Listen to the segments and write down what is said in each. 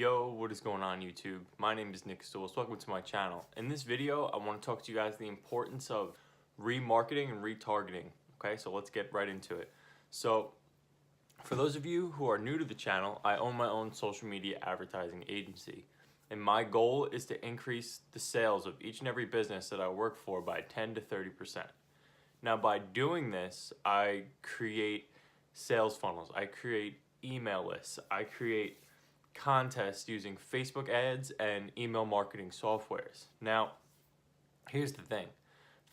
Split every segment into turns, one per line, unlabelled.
Yo, what is going on YouTube? My name is Kostulas. Welcome to my channel. In this video, I want to talk to you guys the importance of remarketing and retargeting. Okay, so let's get right into it. So, for those of you who are new to the channel, I own my own social media advertising agency. And my goal is to increase the sales of each and every business that I work for by 10 to 30%. Now, by doing this, I create sales funnels, I create email lists, I create contests using Facebook ads and email marketing softwares. Now, here's the thing.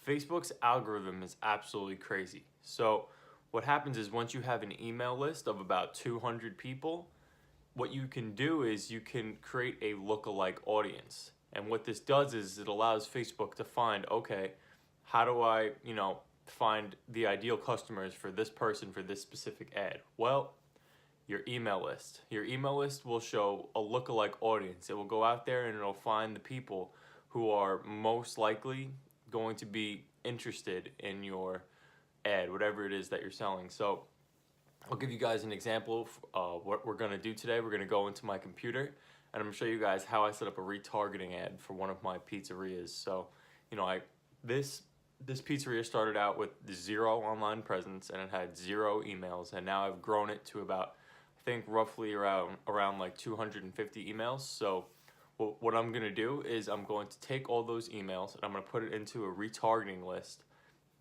Facebook's algorithm is absolutely crazy. So what happens is once you have an email list of about 200 people, what you can do is you can create a lookalike audience. And what this does is it allows Facebook to find, okay, how do I, find the ideal customers for this person for this specific ad? Well, your email list. Your email list will show a lookalike audience. It will go out there and it'll find the people who are most likely going to be interested in your ad, whatever it is that you're selling. So I'll give you guys an example of what we're going to do today. We're going to go into my computer and I'm going to show you guys how I set up a retargeting ad for one of my pizzerias. So, this pizzeria started out with 0 online presence and it had 0 emails, and now I've grown it to about, I think, roughly around like 250 emails. So what I'm going to do is I'm going to take all those emails and I'm going to put it into a retargeting list.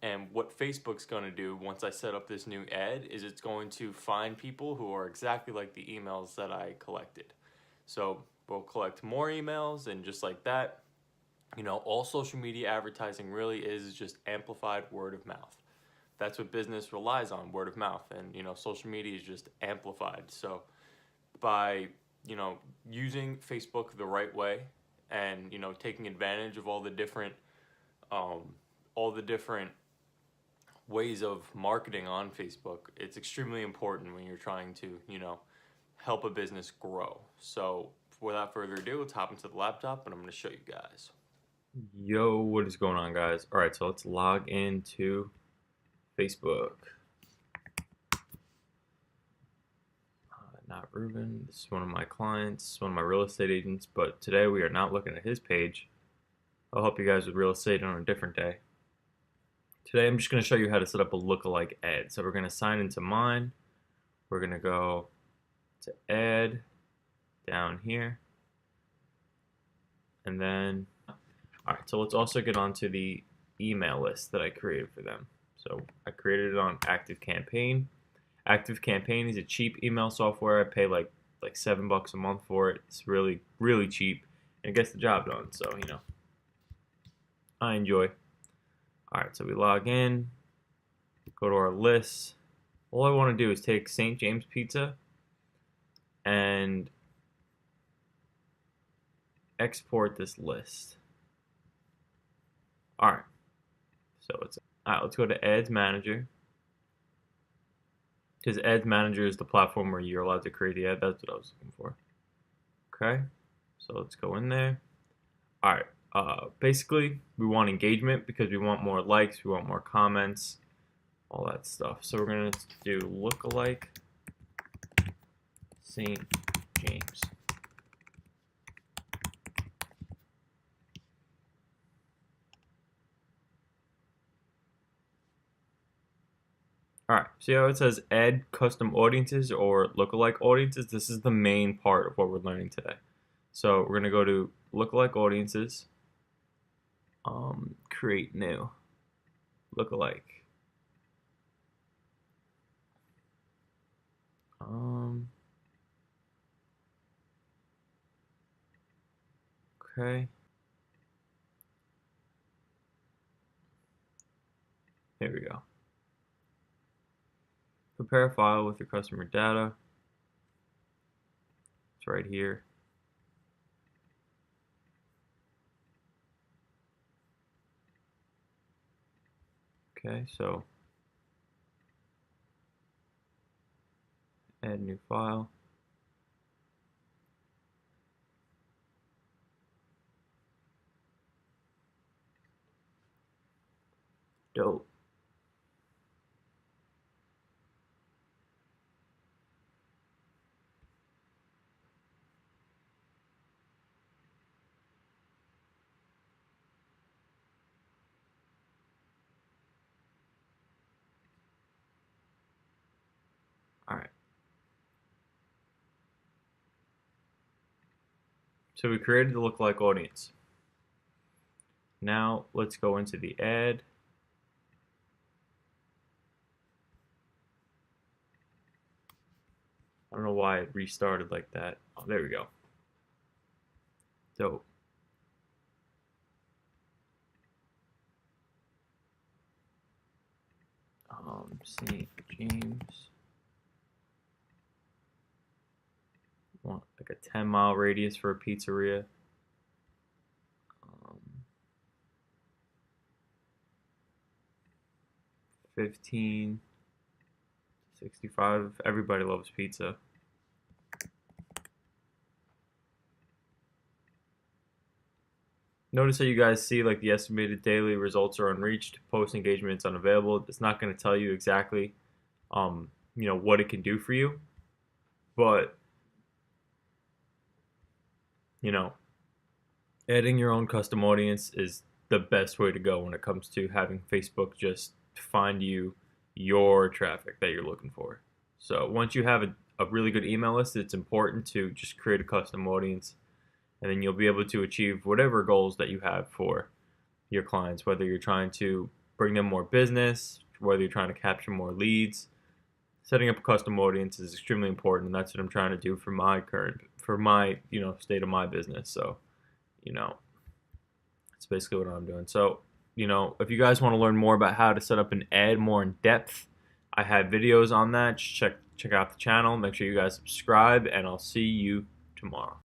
And what Facebook's going to do once I set up this new ad is it's going to find people who are exactly like the emails that I collected. So we'll collect more emails, and just like that, all social media advertising really is just amplified word of mouth. That's what business relies on, word of mouth, and social media is just amplified. So by using Facebook the right way and taking advantage of all the different ways of marketing on Facebook, it's extremely important when you're trying to help a business grow. So without further ado, let's hop into the laptop and I'm going to show you guys. Yo, what is going on, guys? All right, so let's log into Facebook. Not Ruben. This is one of my clients, one of my real estate agents, but today we are not looking at his page. I'll help you guys with real estate on a different day. Today I'm just going to show you how to set up a lookalike ad. So we're going to sign into mine. We're going to go to add down here. And then, all right, so let's also get onto the email list that I created for them. So I created it on ActiveCampaign. ActiveCampaign is a cheap email software. I pay like $7 a month for it. It's really, really cheap, and it gets the job done. So I enjoy. All right, so we log in, go to our list. All I want to do is take St. James Pizza and export this list. All right, so let's go to Ads Manager, because Ads Manager is the platform where you're allowed to create the ad. That's what I was looking for. Okay, so let's go in there. All right, basically we want engagement because we want more likes, we want more comments, all that stuff. So we're gonna do lookalike St. James. All right, see how it says add custom audiences or lookalike audiences? This is the main part of what we're learning today. So we're gonna go to lookalike audiences, create new, lookalike. Okay. Here we go. Prepare a file with your customer data. It's right here. Okay, so add new file. Dope. All right. So we created the lookalike audience. Now let's go into the ad. I don't know why it restarted like that. Oh, there we go. Dope. St. James. Want like a 10-mile radius for a pizzeria. 15, 65. Everybody loves pizza. Notice how you guys see like the estimated daily results are unreached, post engagements unavailable. It's not going to tell you exactly, what it can do for you, but adding your own custom audience is the best way to go when it comes to having Facebook just find you your traffic that you're looking for. So once you have a really good email list, it's important to just create a custom audience, and then you'll be able to achieve whatever goals that you have for your clients, whether you're trying to bring them more business, whether you're trying to capture more leads. Setting up a custom audience is extremely important, and that's what I'm trying to do for my state of my business. So, that's basically what I'm doing. So, if you guys want to learn more about how to set up an ad more in depth, I have videos on that. Just check out the channel. Make sure you guys subscribe, and I'll see you tomorrow.